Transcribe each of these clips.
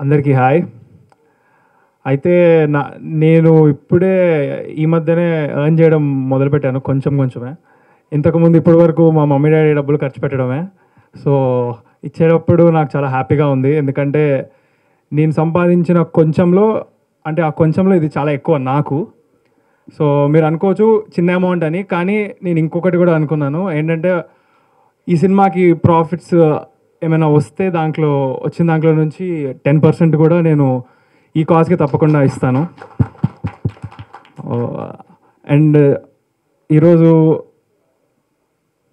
అందరికీ హాయ్. అయితే నేను ఇప్పుడే ఈ మధ్యనే ఎర్న్ చేయడం మొదలుపెట్టాను కొంచెమే. ఇంతకుముందు ఇప్పటి వరకు మా మమ్మీ డాడీ డబ్బులు ఖర్చు పెట్టడమే. సో ఇచ్చేటప్పుడు నాకు చాలా హ్యాపీగా ఉంది. ఎందుకంటే నేను సంపాదించిన కొంచెంలో అంటే ఆ కొంచెంలో ఇది చాలా ఎక్కువ నాకు. సో మీరు అనుకోవచ్చు చిన్న అమౌంట్ అని, కానీ నేను ఇంకొకటి కూడా అనుకున్నాను. ఏంటంటే ఈ సినిమాకి ప్రాఫిట్స్ ఏమైనా వస్తే వచ్చిన దాంట్లో నుంచి 10% కూడా నేను ఈ కాజ్కి తప్పకుండా ఇస్తాను. అండ్ ఈరోజు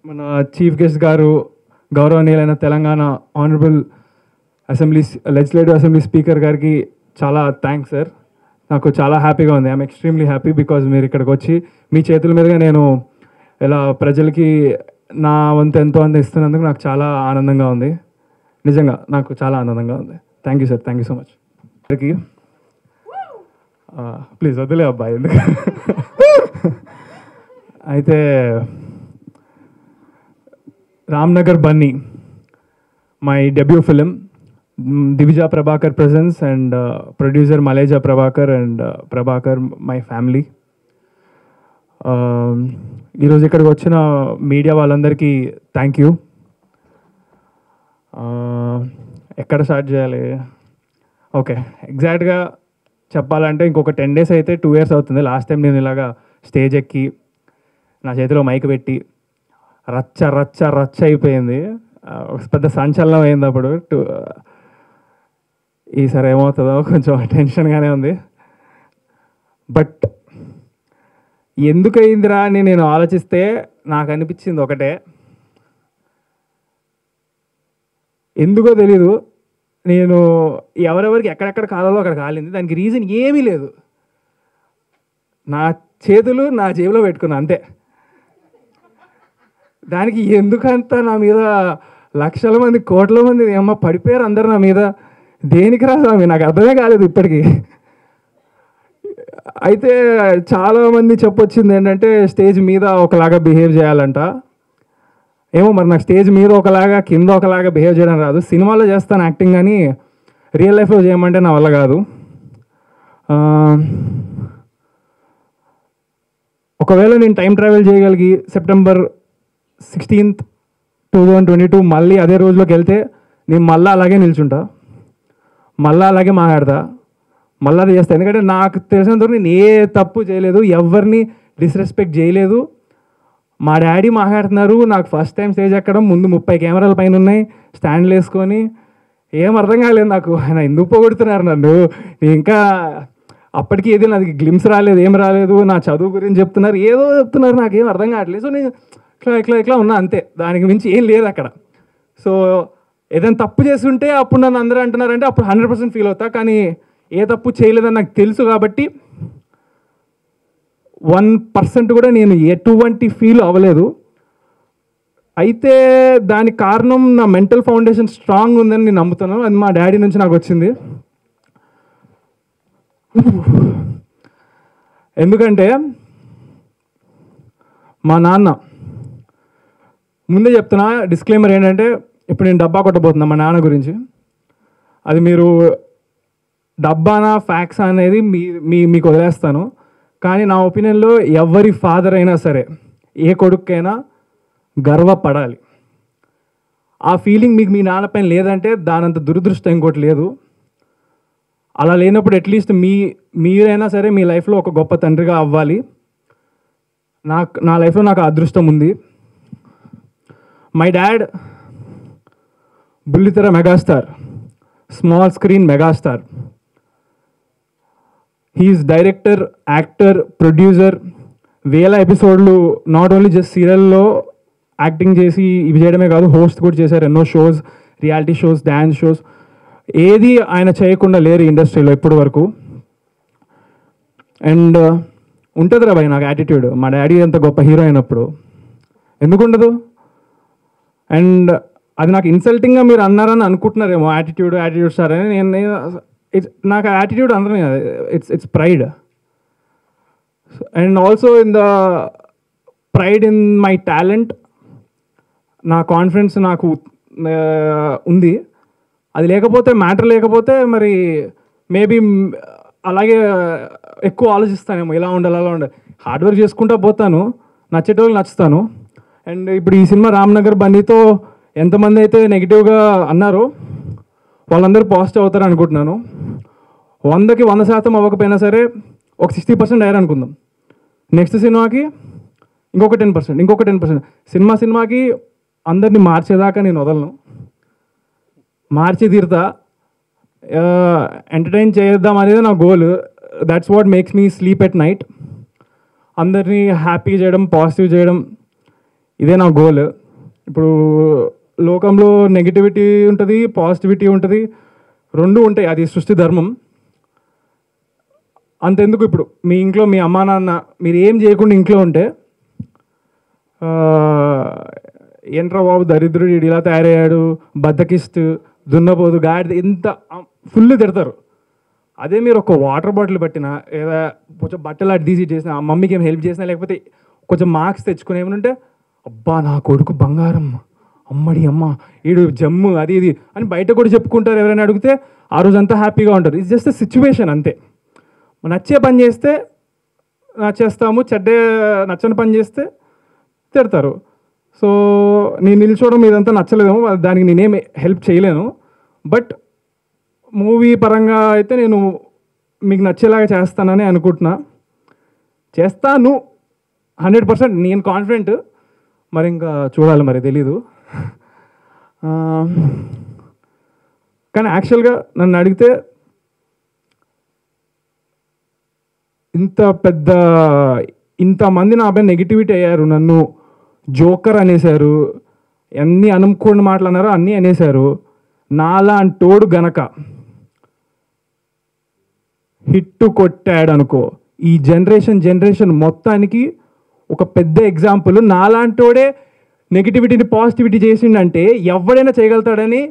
మన చీఫ్ గెస్ట్ గారు, గౌరవనీయులైన Telangana honourable legislative assembly speaker గారికి చాలా థ్యాంక్స్ సార్. నాకు చాలా హ్యాపీగా ఉంది. ఐఎమ్ ఎక్స్ట్రీమ్లీ హ్యాపీ బికాజ్ మీరు ఇక్కడికి వచ్చి మీ చేతుల మీదుగా నేను ఇలా ప్రజలకి నా వంతు ఎంతో అంత ఇస్తున్నందుకు నాకు చాలా ఆనందంగా ఉంది. నిజంగా నాకు చాలా ఆనందంగా ఉంది. Thank you sir, thank you so much. Please వదిలే అబ్బాయి ఎందుకు. అయితే Ramnagar Bunny my debut film. Divija Prabhakar presents and producer Maleja Prabhakar and Prabhakar my family. ఈరోజు ఇక్కడికి వచ్చిన మీడియా వాళ్ళందరికీ థ్యాంక్ యూ. ఎక్కడ స్టార్ట్ చేయాలి? ఓకే, ఎగ్జాక్ట్గా చెప్పాలంటే ఇంకొక 10 days అయితే 2 years అవుతుంది. లాస్ట్ టైం నేను ఇలాగా స్టేజ్ ఎక్కి నా చేతిలో మైక్ పెట్టి రచ్చ రచ్చ రచ్చ అయిపోయింది. పెద్ద సంచలనం అయింది అప్పుడు. ఈసారి ఏమవుతుందో కొంచెం టెన్షన్గానే ఉంది. బట్ ఎందుకు అయిందిరా అని నేను ఆలోచిస్తే నాకు అనిపించింది ఒకటే, ఎందుకో తెలీదు, నేను ఎవరెవరికి ఎక్కడెక్కడ కాలాలో అక్కడ కాలింది. దానికి రీజన్ ఏమీ లేదు. నా చేతులు నా జేబులో పెట్టుకున్నా అంతే. దానికి ఎందుకంత నా మీద లక్షల మంది కోట్ల మంది ఏమో పడిపోయారు అందరు నా మీద. దేనికి రా స్వామి, నాకు అర్థమే కాలేదు ఇప్పటికీ. అయితే చాలామంది చెప్పొచ్చింది ఏంటంటే స్టేజ్ మీద ఒకలాగా బిహేవ్ చేయాలంట. ఏమో మరి నాకు స్టేజ్ మీద ఒకలాగా కింద ఒకలాగా బిహేవ్ చేయడం రాదు. సినిమాలో చేస్తాను యాక్టింగ్, కానీ రియల్ లైఫ్లో చేయమంటే నా వల్ల కాదు. ఒకవేళ నేను టైం ట్రావెల్ చేయగలిగి September 16th, 2022 మళ్ళీ అదే రోజులోకి వెళ్తే నేను మళ్ళీ అలాగే నిల్చుంటా, మళ్ళీ అలాగే మాట్లాడతా, మళ్ళీ అది చేస్తాను. ఎందుకంటే నాకు తెలిసినంతవరకు నేను ఏ తప్పు చేయలేదు, ఎవరిని డిస్రెస్పెక్ట్ చేయలేదు. మా డాడీ మాట్లాడుతున్నారు, నాకు ఫస్ట్ టైం స్టేజ్ ఎక్కడం, ముందు 30 కెమెరాల పైన ఉన్నాయి, స్టాండ్లు వేసుకొని, ఏం అర్థం కాలేదు నాకు. ఆయన ఎందుకు పోగొడుతున్నారు నన్ను. ఇంకా అప్పటికి ఏది నాది గ్లిమ్స్ రాలేదు, ఏం రాలేదు. నా చదువు గురించి చెప్తున్నారు, ఏదో చెప్తున్నారు, నాకేం అర్థం కావట్లేదు. సో నేను ఇట్లా ఉన్నా అంతే, దానికి మించి ఏం లేదు అక్కడ. సో ఏదైనా తప్పు చేస్తుంటే అప్పుడు నన్ను అందరూ అంటున్నారంటే అప్పుడు 100% ఫీల్ అవుతా. కానీ ఏ తప్పు చేయలేదని నాకు తెలుసు కాబట్టి 1% కూడా నేను ఎటువంటి ఫీల్ అవ్వలేదు. అయితే దానికి కారణం నా మెంటల్ ఫౌండేషన్ స్ట్రాంగ్ ఉందని నేను నమ్ముతున్నాను. అది మా డాడీ నుంచి నాకు వచ్చింది. ఎందుకంటే మా నాన్న, ముందే చెప్తున్నా డిస్క్లైమర్ ఏంటంటే, ఇప్పుడు నేను డబ్బా కొట్టబోతున్నా మా నాన్న గురించి. అది మీరు డబ్బానా ఫ్యాక్స్ అనేది మీకు వదిలేస్తాను. కానీ నా ఒపీనియన్లో ఎవరి ఫాదర్ అయినా సరే, ఏ కొడుకైనా గర్వపడాలి. ఆ ఫీలింగ్ మీకు మీ నాన్న పైన లేదంటే దానంత దురదృష్టం ఇంకోటి లేదు. అలా లేనప్పుడు అట్లీస్ట్ మీరైనా సరే మీ లైఫ్లో ఒక గొప్ప తండ్రిగా అవ్వాలి. నా లైఫ్లో నాకు అదృష్టం ఉంది. మై డాడ్ బుల్లితెర megastar, small screen megastar. He's director, actor, producer. వేల ఎపిసోడ్లు నాట్ ఓన్లీ జస్ట్ సీరియల్లో యాక్టింగ్ చేసి ఇవి చేయడమే కాదు, హోస్ట్ కూడా చేశారు ఎన్నో shows, reality shows, dance shows. ఏది ఆయన చేయకుండా లేరు ఇండస్ట్రీలో ఇప్పటి వరకు. అండ్ ఉంటుంది రా భయ్ నాకు యాటిట్యూడ్. మా డాడీ అంత గొప్ప హీరో అయినప్పుడు ఎందుకు ఉండదు? అండ్ అది నాకు ఇన్సల్టింగ్గా మీరు అన్నారని అనుకుంటున్నారేమో, యాటిట్యూడ్ స్టార్ అని. నాకు యాటిట్యూడ్ అందరం it's pride. And also in the pride in my talent. నా కాన్ఫిడెన్స్ నాకు ఉంది. అది లేకపోతే మ్యాటర్ లేకపోతే మరి మేబీ అలాగే ఎక్కువ ఆలోచిస్తానేమో, ఇలా ఉండాలి అలా ఉండాలి. హార్డ్ వర్క్ చేసుకుంటా పోతాను, నచ్చేటోళ్ళకి నచ్చుతాను. అండ్ ఇప్పుడు ఈ సినిమా రామ్నగర్ బన్నీతో ఎంతమంది అయితే నెగిటివ్గా అన్నారో వాళ్ళందరూ పాజిటివ్ అవుతారు అనుకుంటున్నాను. 100కి 100% అవ్వకపోయినా సరే ఒక 60% అయ్యారు అనుకుందాం. నెక్స్ట్ సినిమాకి ఇంకొక 10%. సినిమాకి అందరినీ మార్చేదాకా నేను వదలను, మార్చి తీరుతా. ఎంటర్టైన్ చేద్దాం అనేది నా goal. That's what makes me sleep at night. అందరినీ హ్యాపీ చేయడం, పాజిటివ్ చేయడం, ఇదే నా గోల్. ఇప్పుడు లోకంలో నెగిటివిటీ ఉంటుంది, పాజిటివిటీ ఉంటుంది, రెండు ఉంటాయి, అది సృష్టి ధర్మం. అంతెందుకు, ఇప్పుడు మీ ఇంట్లో మీ అమ్మా నాన్న మీరు ఏం చేయకుండా ఇంట్లో ఉంటే ఏంట్రా బాబు దరిద్రుడు ఇలా తయారయ్యాడు, బద్దకిస్తూ దున్నపోదు గాడి ఇంత ఫుల్ తిడతారు. అదే మీరు ఒక వాటర్ బాటిల్ పట్టినా లేదా కొంచెం బట్టలు అటు తీసి చేసినా, మమ్మీకి ఏం హెల్ప్ చేసినా, లేకపోతే కొంచెం మార్క్స్ తెచ్చుకుని ఏమనుంటే అబ్బా నా కొడుకు బంగారం, అమ్మడి అమ్మ ఈడు జమ్ము అది ఇది అని బయట కూడా చెప్పుకుంటారు. ఎవరైనా అడిగితే ఆ రోజంతా హ్యాపీగా ఉంటారు. ఇట్స్ జస్ట్ సిచ్యువేషన్ అంతే. నచ్చే పని చేస్తే నచ్చేస్తాము, నచ్చని పని చేస్తే తిడతారు. సో నేను నిల్చోవడం ఇదంతా నచ్చలేదేమో, దానికి నేనేం హెల్ప్ చేయలేను. బట్ మూవీ పరంగా అయితే నేను మీకు నచ్చేలాగా చేస్తానని అనుకుంటున్నా. చేస్తాను 100%, నేను కాన్ఫిడెంట్. మరి ఇంకా చూడాలి, మరి తెలీదు. కానీ యాక్చువల్గా నన్ను అడిగితే ఇంతమంది నాపై నెగిటివిటీ అయ్యారు, నన్ను జోకర్ అనేశారు, అన్నీ అనుకోని మాటలు అన్నారో అన్నీ అనేశారు. నాలాంటోడు గనక హిట్టు కొట్టాడు అనుకో, ఈ జనరేషన్ మొత్తానికి ఒక పెద్ద ఎగ్జాంపుల్. నాలాంటోడే నెగిటివిటీని పాజిటివిటీ చేసిండంటే ఎవడైనా చేయగలుగుతాడని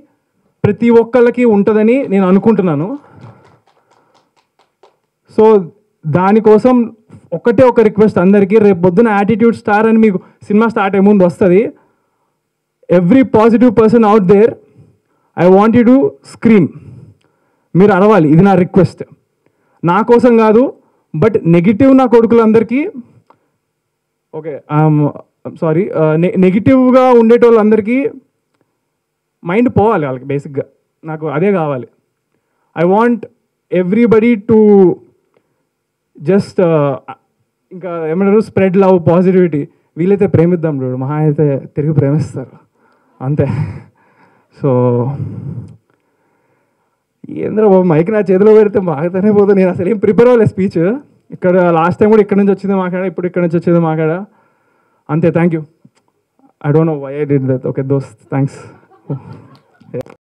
ప్రతి ఒక్కళ్ళకి ఉంటుందని నేను అనుకుంటున్నాను. సో దానికోసం ఒకటే ఒక రిక్వెస్ట్ అందరికీ, రేపు పొద్దున యాటిట్యూడ్ స్టార్ అని మీకు సినిమా స్టార్ట్ అయ్యే ముందు వస్తుంది. Every positive person out there, I want you to scream. మీరు అరవాలి, ఇది నా రిక్వెస్ట్. నా కోసం కాదు, బట్ నెగిటివ్ నా కొడుకులందరికీ, ఓకే సారీ, నెగిటివ్గా ఉండేటోళ్ళందరికీ మైండ్ పోవాలి వాళ్ళకి. బేసిక్గా నాకు అదే కావాలి. I want everybody to just ఇంకా ఏమంటారు, స్ప్రెడ్ లవ్, పాజిటివిటీ. వీలైతే ప్రేమిద్దాం చూడు, మహా అయితే తిరిగి ప్రేమిస్తారు అంతే. సో ఏంద్ర బాబు మైక్ నా చేతిలో పెడితే మాకుతూనే పోతుంది. నేను అసలు ఏం ప్రిపేర్ అవ్వలేదు స్పీచ్. ఇక్కడ లాస్ట్ టైం కూడా ఇక్కడ నుంచి వచ్చింది మాట్లాడా, ఇప్పుడు ఇక్కడ నుంచి వచ్చేది మాట్లాడా అంతే. Thank you. I don't know why I did that. Okay దోస్త్, థ్యాంక్స్.